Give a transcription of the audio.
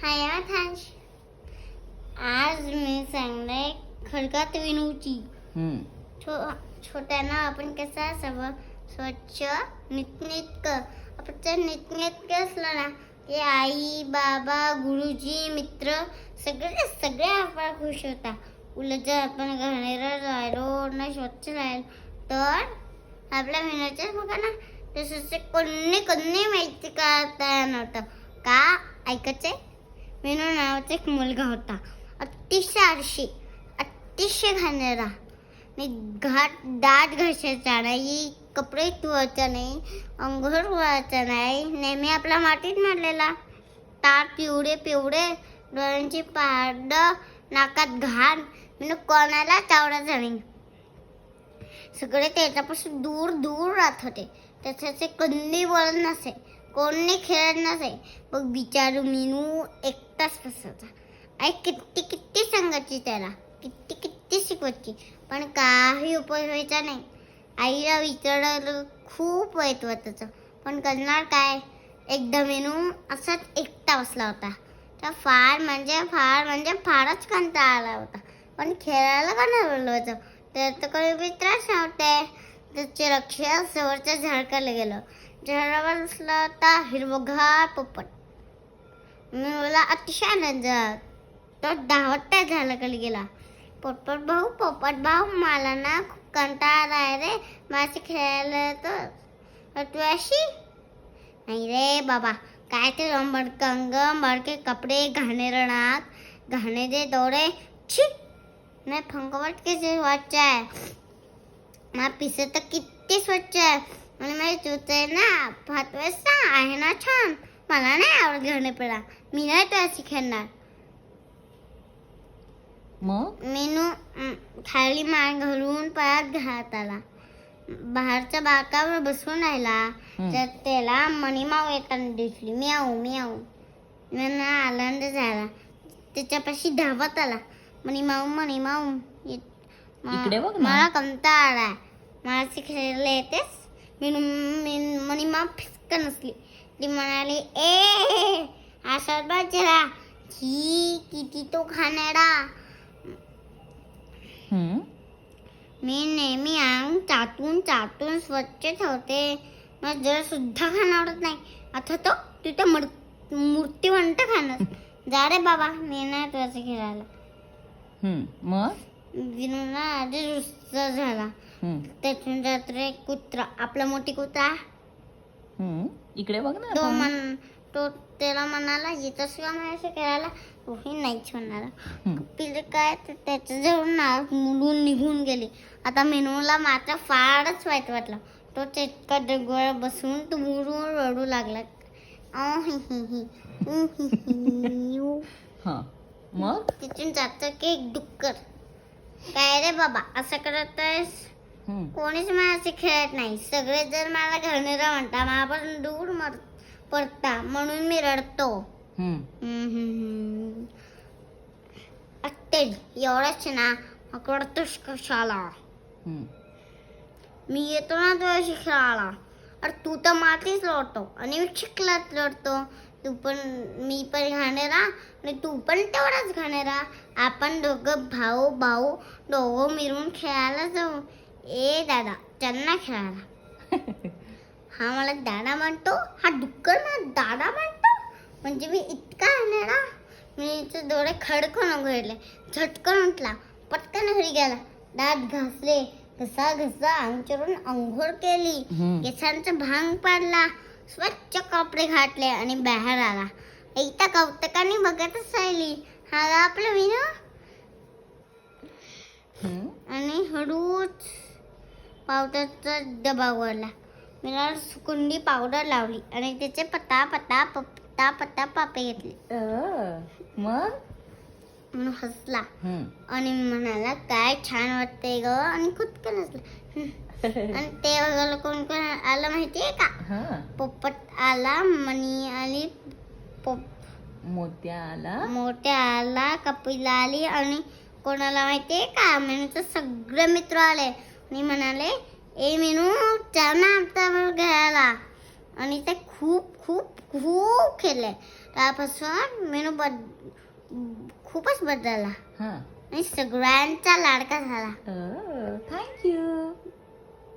हाय आकाश. आज मी सांगणार खडकात विनूची. छोट्यांना आपण कसं असावं, स्वच्छ नीटनेटकं. आपण नीटनेटकं असलं ना की आई बाबा गुरुजी मित्र सगळे आपण खुश होता. उलट जर आपण घाणेरडं राहिलो ना स्वच्छ राहिलो तर आपल्या विनूच्याच बघा ना तसं कोणी माहिती का नव्हतं का ऐकायचंय. विनू नावाचा एक मुलगा होता, अतिशय आळशी, अतिशय घाणेरडा. दात घासायचा नाही, कपडे धुवायचा नाही, अंघोळ धुवायचा नाही, नेहमी आपला मातीत मारलेला. तार पिवळे डोळ्यांची पारड, नाकात घाण. विनू कोणालाच आवडायचा नाही. सगळे त्याच्यापासून दूर राहत होते. त्याच्याचे कधी बोलत नसे, कोणी खेळत नसे. बघ बिचारू मीनू एकटाच बसायचा. आई किती सांगायची त्याला, किती शिकवायची, पण काही उपयोग व्हायचा नाही. आईला विचारायला खूप वाईट वाटायचं, पण करणार काय. एकदा मीनू असाच एकटा बसला होता. तर फारच कंटाळा आला होता, पण खेळायला का नाही बोलवायचं. तर काही मित्रच नव्हते. त्याचे लक्ष समोरच्या झाडकाला गेलं. झाडावर बसला होता हिरवगार पोपट. मला अतिशय आनंद झाला. तो धावत त्या झाडाखाली गेला. पोपट भाऊ मला ना खूप कंटाळा आहे रे, माझी खेळायला येतो तू अशी. नाही रे बाबा, काय ते मडके कपडे, घाणेरडे नाक, घाणेरडे डोळे, छी. नाही फंकवट कसे स्वच्छ आहे, माझा पिसे तर किती स्वच्छ आहे. आणि माझी चूच आहे ना भातवेसा आहे ना छान. मला नाही आवडत घाणे पेडा, मी नाही तो अशी खेळणार. मग मीनू खाली मान घालून परत घरात आला. बाहेरच्या बाकावर बसून राहिला. तर त्याला मणिमाऊ येताना दिसली. म्याऊ. मला आनंद झाला. त्याच्यापाशी धावत आला. मणिमाऊ इकडे बघ ना. मला कंटाळा आलाय, मला खेळायला येतेस. मणिमाऊ फिसकन नसली. ती म्हणाली ए असाच बाजरा, ही किती तो घाणेरडा. मी नेहमी अंग चाटून स्वच्छ ठेवते, मला जरा सुद्धा खाणं आवडत नाही. आता तो तिथे मूर्ती म्हणतं खाणं. जा रे बाबा, मी नाही तुझ्या खेळायला. मग विनूला आधी रुस्सा झाला. त्यातून रात्र एक कुत्रा, आपला मोठी कुत्रा, इकडे बघ ना. तो त्याला म्हणाला येतस का माझ्याशी खेळायला. तोही नाहीच म्हणाला. पिले काय त्याच्या जवळ नाक मुडून निघून गेली. आता मेनूला मात्र फारच वाईट वाटलं. तो चटका डगोळा बसून तो मुरून रडू लागला. मग तिथून जातं की एक डुक्कर. काय रे बाबा असं करत आहेस, कोणीच माझ्याशी खेळत नाही. सगळे जर मला घाणेरडा म्हणता, माझ्यापासून दूर पडता, म्हणून मी रडतो. एवढंच ना, करतोस कशाला. मी येतो ना तुझ्याशी खेळायला. अरे तू तर मातीच लढतो आणि मी चिखलात लढतो. मी पण घाणेरा आणि तू पण तेवढाच घाणेरा. आपण दोघं भाऊ दोघं मिळून खेळायला जाऊ. ए दादा त्यांना खेळायला. हा मला दादा म्हणतो, हा डुक्कर मला दादा म्हणतो. म्हणजे मी इतका घाणेरा. मी डोळे खडकन उघडले. झटकन उठला, पटकन घरी गेला. दात घासले, घसा अंगचरून अंघोळ केली, केसांचा भांग पाडला, स्वच्छ कपडे घातले आणि बाहेर आला. एकदा कौतुकाने बघतच राहिली. हा आपलं विनू. आणि हळूच पावडरचा डबा उघडला. मी सुकुंडी पावडर लावली आणि त्याचे पत्ता पापे घेतले. मग हसला आणि म्हणाला काय छान वाटतंय ग, आणि खुदकन हसला. आणि ते बघायला कोण आलं माहितीये का. पोपट आला, मणी आली, मोत्या आला, कपिला आली, आणि कोणाला माहितीये का मेनूचे सगळे मित्र आले आणि म्हणाले ए मेनू चल ना आमच्या घराला. आणि ते खूप खेळले. त्यापासून मेनू खूपच बदलला हा आणि सगळ्यांचा लाडका झाला. थँक्यू.